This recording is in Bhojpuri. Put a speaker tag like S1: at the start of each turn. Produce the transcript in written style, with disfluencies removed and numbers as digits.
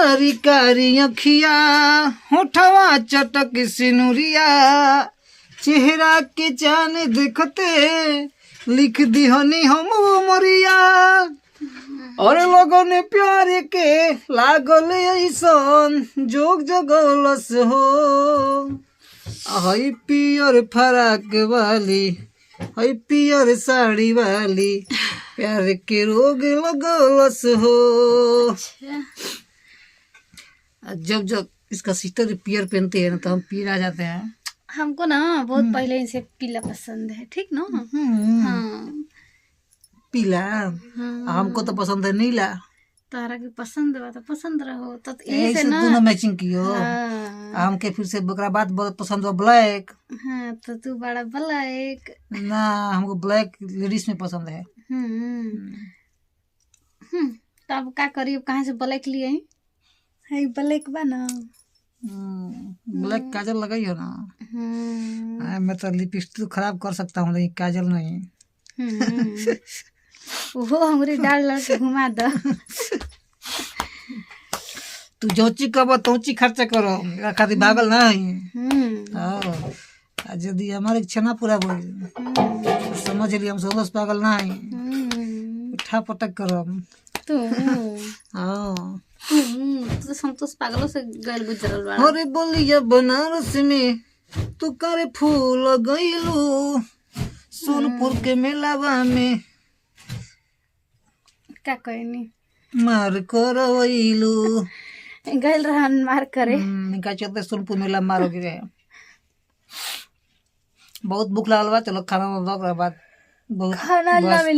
S1: कारी कारी अखिया होठवा चटक सिनुरिया चेहरा के चान देखते लिख दिहनी हम मोरिया और लोगों ने प्यार के लागल ऐसन जोग जगलस हो हई पियर फराक वाली हई पियर साड़ी वाली प्यार के रोग लगलस हो। जब जब इसका सिस्टर पियर पहनते हैं ना तो हम पीला जाते हैं।
S2: हमको ना बहुत पहले से पीला पसंद है, ठीक ना? हाँ
S1: पीला
S2: हाँ।
S1: हमको तो पसंद है नीला।
S2: तारा के पसंद बा तो पसंद रहो तो
S1: यही
S2: यही से
S1: से
S2: ना।
S1: दोनों मैचिंग कियो।
S2: हाँ
S1: हमके फिर से बकरा बात बहुत पसंद है ब्लैक।
S2: हाँ तो तू बड़ा ब्लैक।
S1: ना हमको ब्लैक लेडीज में पसंद है।
S2: तब का करी, कहाँ से ब्लैक लिए है? ब्लैक बा ना।
S1: ब्लैक काजल लगाई हो ना। मैं तो लिपस्टिक खराब कर सकता हूँ लेकिन काजल नहीं।
S2: वो हमारी डाल लड़ घुमा दो।
S1: तू जोची कब तोची खर्चा करो खातिर भागल नहीं। यदि हमारी इच्छा ना पूरा बोल समझ लिया हम संतोष पागल नहीं। उठा पटक करो
S2: तू।
S1: हाँ
S2: तो संतोष पागलों से गैल गुजरल बा।
S1: अरे बोलिया बनारस में तू करे फूल गईलू सोनपुर के मेलावा में
S2: का कहनी
S1: मार करवैलू
S2: गैल रहन मार करे।
S1: का चलते सोनपुर मेला मारोगे रे। बहुत भूख लागल बा, चलो खाना बाद बहुत
S2: खाना ना मिली।